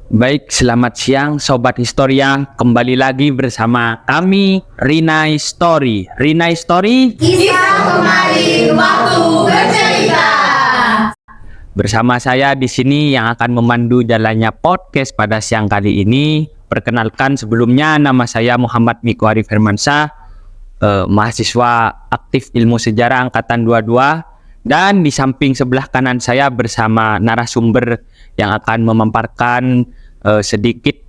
Baik, selamat siang Sobat Historia. Kembali lagi bersama kami Rinai Story. Rinai Story, Kisah kemarin waktu bercerita. bersama saya di sini yang akan memandu jalannya podcast pada siang kali ini. Perkenalkan sebelumnya, nama saya Muhammad Miko Arif Hermansyah, mahasiswa aktif ilmu sejarah angkatan 22. Dan di samping sebelah kanan saya bersama narasumber yang akan memaparkan sedikit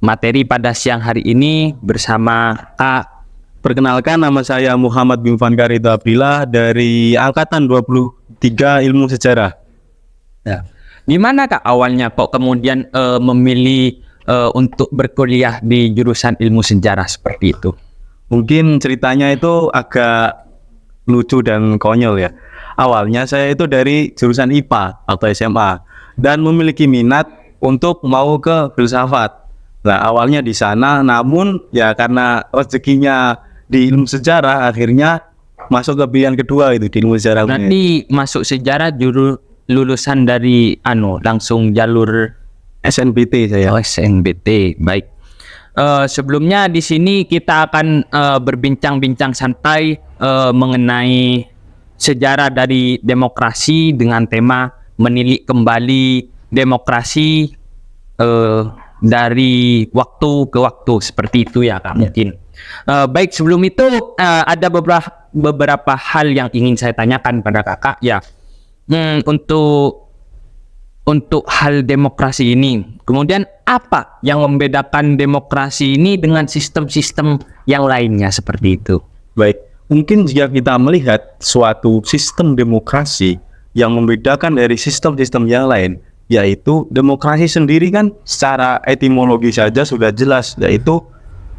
materi pada siang hari ini bersama Kak. Perkenalkan, nama saya Muhammad Bimfan Karito Abdillah dari angkatan 23 ilmu sejarah. Ya. Gimana Kak awalnya kok kemudian memilih untuk berkuliah di jurusan ilmu sejarah seperti itu? Mungkin ceritanya itu agak lucu dan konyol ya. Awalnya saya itu dari jurusan IPA atau SMA dan memiliki minat untuk mau ke filsafat. Nah, awalnya di sana, namun ya karena rezekinya di ilmu sejarah, akhirnya masuk ke pilihan kedua itu di ilmu sejarah. Nanti masuk sejarah lulusan dari langsung jalur SNBT saya. SNBT. Baik. Sebelumnya di sini kita akan berbincang-bincang santai mengenai sejarah dari demokrasi dengan tema menilik kembali demokrasi dari waktu ke waktu, seperti itu ya Kak mungkin. Baik, sebelum itu ada beberapa hal yang ingin saya tanyakan pada Kakak ya. Untuk hal demokrasi ini, kemudian apa yang membedakan demokrasi ini dengan sistem-sistem yang lainnya seperti itu? Baik, mungkin jika kita melihat suatu sistem demokrasi yang membedakan dari sistem-sistem yang lain, yaitu demokrasi sendiri kan secara etimologi saja sudah jelas, yaitu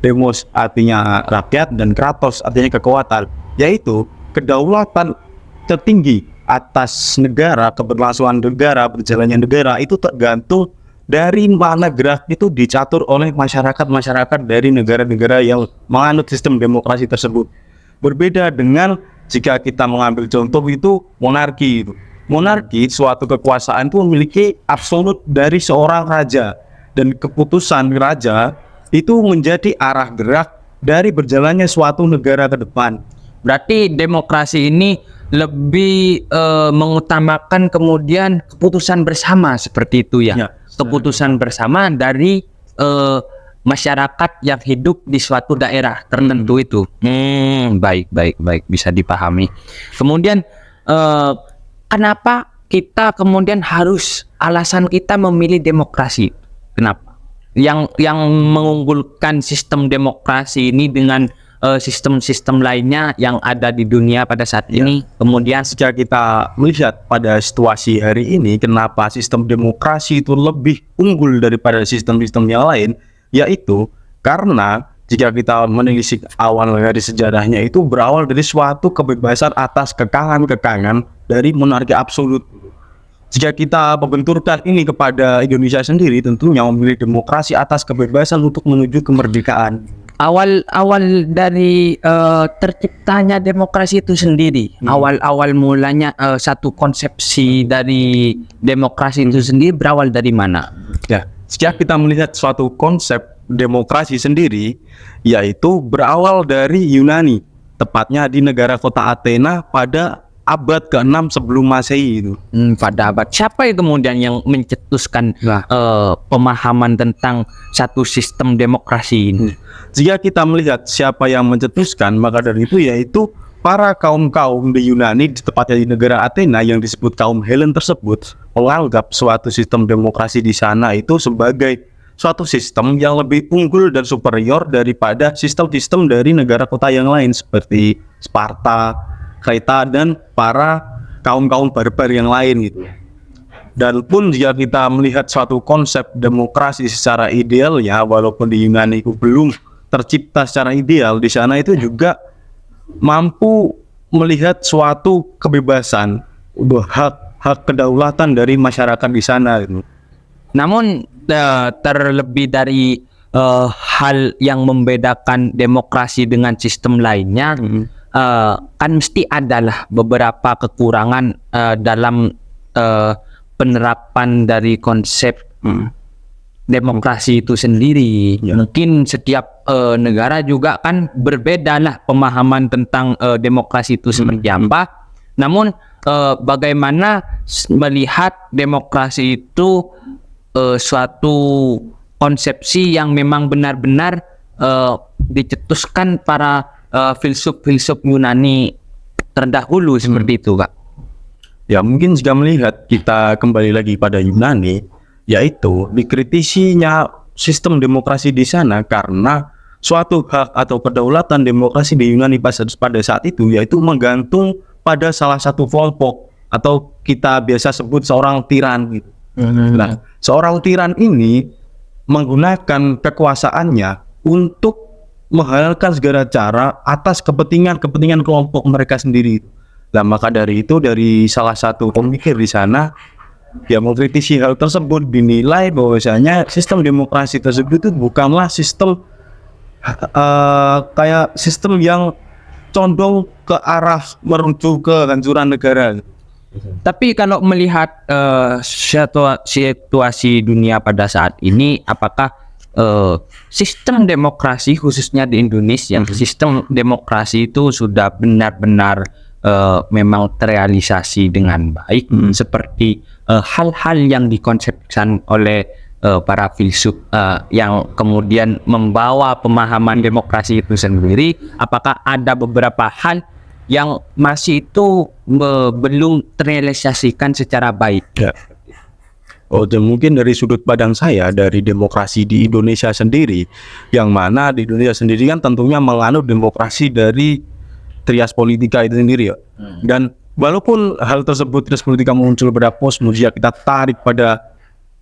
demos artinya rakyat dan kratos artinya kekuatan, yaitu kedaulatan tertinggi atas negara, keberlangsungan negara, berjalannya negara itu tergantung dari mana gerak itu dicatur oleh masyarakat-masyarakat dari negara-negara yang menganut sistem demokrasi tersebut. Berbeda dengan jika kita mengambil contoh itu monarki itu. Monarki, suatu kekuasaan itu memiliki absolut dari seorang raja, dan keputusan raja itu menjadi arah gerak dari berjalannya suatu negara ke depan. Berarti demokrasi ini lebih mengutamakan kemudian keputusan bersama seperti itu ya. Keputusan bersama dari masyarakat yang hidup di suatu daerah tertentu itu. Baik, bisa dipahami. Kemudian kenapa kita kemudian harus, alasan kita memilih demokrasi? Kenapa? Yang mengunggulkan sistem demokrasi ini dengan sistem-sistem lainnya yang ada di dunia pada saat ini. Kemudian jika kita melihat pada situasi hari ini, kenapa sistem demokrasi itu lebih unggul daripada sistem-sistem yang lain, yaitu karena jika kita menelisik awal dari sejarahnya itu berawal dari suatu kebebasan atas kekangan-kekangan dari monarki absolut. Jika kita membenturkan ini kepada Indonesia sendiri, tentunya memilih demokrasi atas kebebasan untuk menuju kemerdekaan. Awal dari terciptanya demokrasi itu sendiri, awal mulanya satu konsepsi dari demokrasi itu sendiri berawal dari mana? Ya, jika kita melihat suatu konsep demokrasi sendiri, yaitu berawal dari Yunani, tepatnya di negara kota Athena pada abad ke-6 sebelum Masehi itu. Pada abad, siapa yang kemudian yang mencetuskan pemahaman tentang satu sistem demokrasi ini? Jika kita melihat siapa yang mencetuskan, maka dari itu yaitu para kaum-kaum di Yunani, tepatnya di negara Athena yang disebut kaum Helen tersebut, menganggap suatu sistem demokrasi di sana itu sebagai suatu sistem yang lebih unggul dan superior daripada sistem-sistem dari negara kota yang lain seperti Sparta, Kreta, dan para kaum-kaum barbar yang lain gitu. Dan pun jika kita melihat suatu konsep demokrasi secara idealnya, walaupun di Yunani itu belum tercipta secara ideal, di sana itu juga mampu melihat suatu kebebasan, hak kedaulatan dari masyarakat di sana gitu. Namun terlebih dari hal yang membedakan demokrasi dengan sistem lainnya, kan mesti adalah beberapa kekurangan dalam penerapan dari konsep demokrasi itu sendiri. Ya. Mungkin setiap negara juga kan berbeda lah pemahaman tentang demokrasi itu seperti apa. Namun bagaimana melihat demokrasi itu suatu konsepsi yang memang benar-benar dicetuskan para filsuf-filsuf Yunani terdahulu seperti itu, Kak. Ya mungkin jika melihat kita kembali lagi pada Yunani, yaitu dikritisinya sistem demokrasi di sana karena suatu hak atau kedaulatan demokrasi di Yunani pada saat itu yaitu menggantung pada salah satu kelompok atau kita biasa sebut seorang tiran gitu. Nah, seorang tiran ini menggunakan kekuasaannya untuk menghalalkan segala cara atas kepentingan kelompok mereka sendiri. Nah, maka dari itu dari salah satu pemikir di sana dia mengkritisi hal tersebut, dinilai bahwasanya sistem demokrasi tersebut itu bukanlah sistem kayak sistem yang condong ke arah menuju kehancuran negara. Tapi kalau melihat situasi dunia pada saat ini, apakah sistem demokrasi khususnya di Indonesia, sistem demokrasi itu sudah benar-benar memang terrealisasi dengan baik seperti hal-hal yang dikonsepkan oleh para filsuf yang kemudian membawa pemahaman demokrasi itu sendiri? Apakah ada beberapa hal yang masih itu belum terrealisasikan secara baik? Ya. Oh, dan mungkin dari sudut pandang saya dari demokrasi di Indonesia sendiri, yang mana di Indonesia sendiri kan tentunya menganut demokrasi dari trias politika itu sendiri ya. Dan walaupun hal tersebut trias politika muncul pada posmosia, kita tarik pada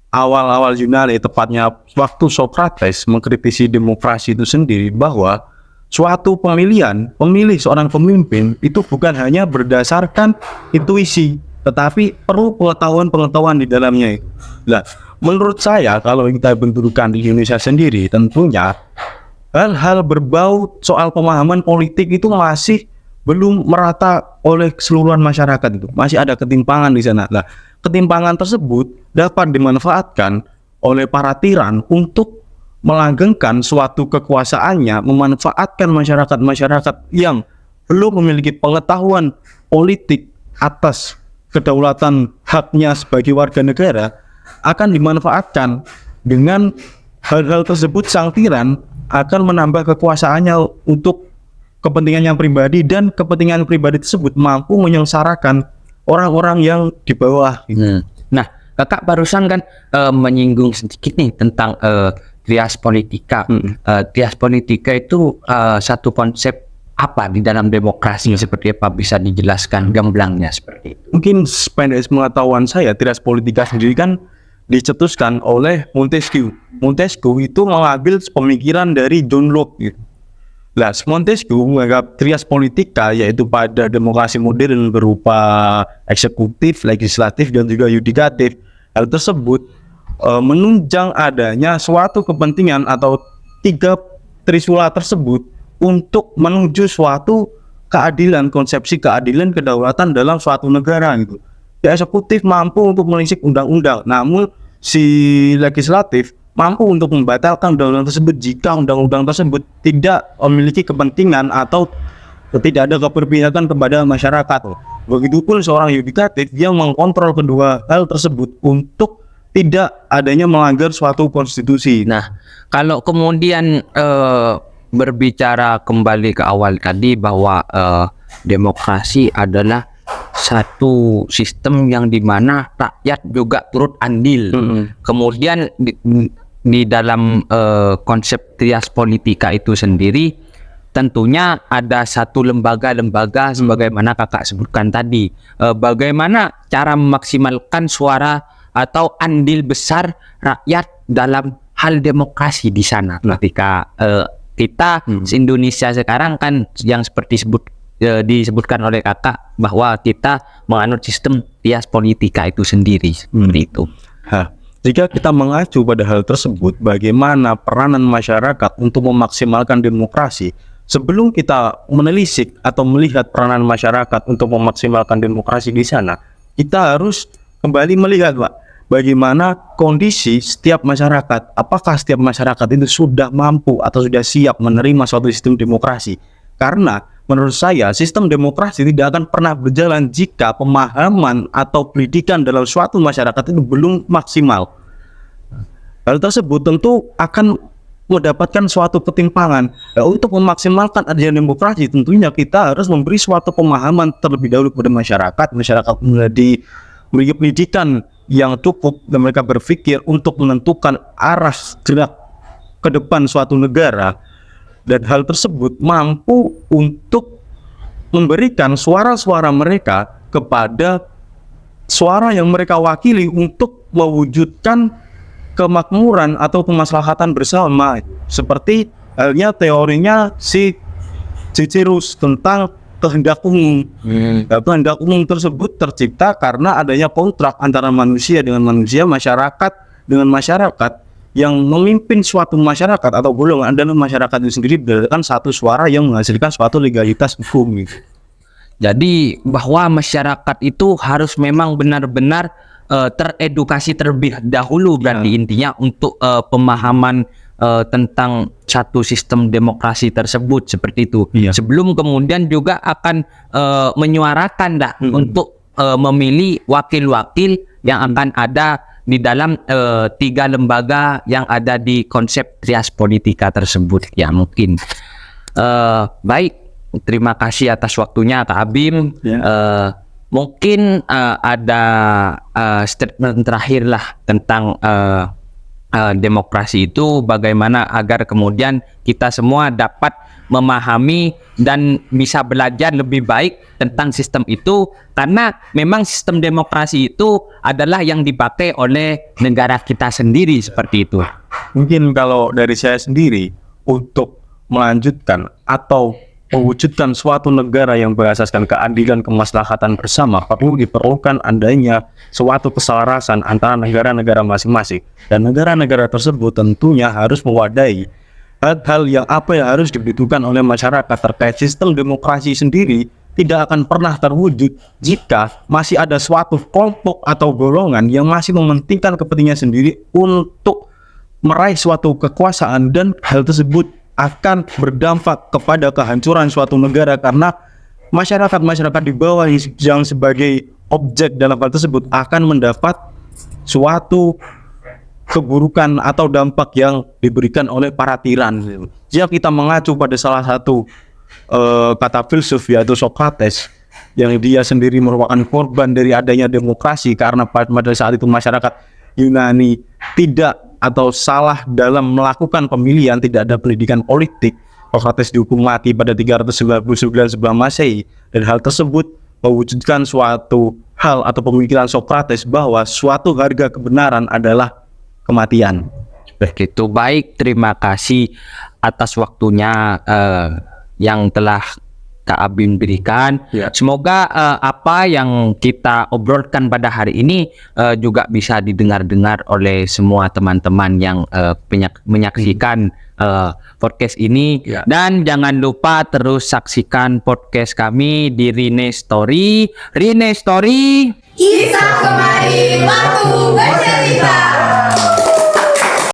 awal-awal Yunani, tepatnya waktu Socrates mengkritisi demokrasi itu sendiri, bahwa suatu pemilih seorang pemimpin itu bukan hanya berdasarkan intuisi, tetapi perlu pengetahuan di dalamnya. Nah, menurut saya kalau kita benturkan di Indonesia sendiri, tentunya hal-hal berbau soal pemahaman politik itu masih belum merata oleh keseluruhan masyarakat itu. Masih ada ketimpangan di sana. Nah, ketimpangan tersebut dapat dimanfaatkan oleh para tiran untuk melanggengkan suatu kekuasaannya, memanfaatkan masyarakat-masyarakat yang belum memiliki pengetahuan politik atas kedaulatan haknya sebagai warga negara, akan dimanfaatkan. Dengan hal-hal tersebut sang tiran akan menambah kekuasaannya untuk kepentingan yang pribadi, dan kepentingan pribadi tersebut mampu menyengsarakan orang-orang yang di bawah. Nah, kakak barusan kan menyinggung sedikit nih tentang trias politika. Trias politika itu satu konsep apa di dalam demokrasi, seperti apa, bisa dijelaskan gamblangnya seperti itu? Mungkin sependek pengetahuan saya, trias politika sendiri kan dicetuskan oleh Montesquieu. Montesquieu itu mengambil pemikiran dari John Locke gitu. Nah, Montesquieu menganggap trias politika yaitu pada demokrasi modern berupa eksekutif, legislatif, dan juga yudikatif. Hal tersebut menunjang adanya suatu kepentingan atau tiga trisula tersebut untuk menuju suatu keadilan, konsepsi keadilan kedaulatan dalam suatu negara gitu. Ya, eksekutif mampu untuk menelisik undang-undang, namun si legislatif mampu untuk membatalkan undang-undang tersebut jika undang-undang tersebut tidak memiliki kepentingan atau tidak ada keberpihakan kepada masyarakat. Begitupun seorang yudikatif yang mengkontrol kedua hal tersebut untuk tidak adanya melanggar suatu konstitusi. Nah, kalau kemudian berbicara kembali ke awal tadi bahwa demokrasi adalah satu sistem yang dimana rakyat juga turut andil. Kemudian di dalam konsep trias politika itu sendiri tentunya ada satu lembaga-lembaga sebagaimana kakak sebutkan tadi. Bagaimana cara memaksimalkan suara atau andil besar rakyat dalam hal demokrasi di sana? Ketika kita Indonesia sekarang kan yang seperti disebutkan oleh kakak bahwa kita menganut sistem trias politika itu sendiri seperti itu. Jika kita mengacu pada hal tersebut, bagaimana peranan masyarakat untuk memaksimalkan demokrasi, sebelum kita menelisik atau melihat peranan masyarakat untuk memaksimalkan demokrasi di sana, kita harus kembali melihat, Pak, bagaimana kondisi setiap masyarakat. Apakah setiap masyarakat itu sudah mampu atau sudah siap menerima suatu sistem demokrasi? Karena menurut saya sistem demokrasi tidak akan pernah berjalan jika pemahaman atau pendidikan dalam suatu masyarakat itu belum maksimal. Hal tersebut tentu akan mendapatkan suatu ketimpangan. Untuk memaksimalkan adanya demokrasi, tentunya kita harus memberi suatu pemahaman terlebih dahulu kepada masyarakat. Masyarakat memiliki pendidikan yang cukup dan mereka berpikir untuk menentukan arah gerak ke depan suatu negara, dan hal tersebut mampu untuk memberikan suara-suara mereka kepada suara yang mereka wakili untuk mewujudkan kemakmuran atau kemaslahatan bersama, seperti halnya teorinya si Cicirus tentang kehendak umum. Kehendak umum tersebut tercipta karena adanya kontrak antara manusia dengan manusia, masyarakat dengan masyarakat, yang memimpin suatu masyarakat atau golongan dalam masyarakat itu sendiri berdasarkan satu suara yang menghasilkan suatu legalitas hukum. Jadi bahwa masyarakat itu harus memang benar-benar teredukasi terlebih dahulu, berarti intinya untuk pemahaman tentang satu sistem demokrasi tersebut seperti itu. Sebelum kemudian juga akan menyuarakan untuk memilih wakil-wakil yang akan ada di dalam 3 lembaga yang ada di konsep trias politika tersebut. Ya mungkin baik, terima kasih atas waktunya Kak Abim. Mungkin ada statement terakhir lah tentang demokrasi itu, bagaimana agar kemudian kita semua dapat memahami dan bisa belajar lebih baik tentang sistem itu, karena memang sistem demokrasi itu adalah yang dipakai oleh negara kita sendiri seperti itu. Mungkin kalau dari saya sendiri, untuk melanjutkan atau mewujudkan suatu negara yang berasaskan keadilan kemaslahatan bersama, perlu diperlukan adanya suatu keselarasan antara negara-negara masing-masing, dan negara-negara tersebut tentunya harus mewadahi hal-hal yang harus dibutuhkan oleh masyarakat terkait sistem demokrasi sendiri. Tidak akan pernah terwujud jika masih ada suatu kelompok atau golongan yang masih mementingkan kepentingan sendiri untuk meraih suatu kekuasaan, dan hal tersebut akan berdampak kepada kehancuran suatu negara, karena masyarakat di bawah yang sebagai objek dalam hal tersebut akan mendapat suatu keburukan atau dampak yang diberikan oleh para tiran. Jika kita mengacu pada salah satu kata filsuf, yaitu Socrates, yang dia sendiri merupakan korban dari adanya demokrasi, karena pada saat itu masyarakat Yunani tidak atau salah dalam melakukan pemilihan, tidak ada pendidikan politik. Socrates dihukum mati pada 399 sebelum Masehi, dan hal tersebut mewujudkan suatu hal atau pemikiran Socrates bahwa suatu harga kebenaran adalah kematian. Begitu, baik, terima kasih atas waktunya yang telah Kak Abim berikan. Semoga apa yang kita obrolkan pada hari ini juga bisa didengar-dengar oleh semua teman-teman yang menyaksikan podcast ini. Dan jangan lupa terus saksikan podcast kami di Rine Story. Rine Story, Kisah kemarin waktu bercerita.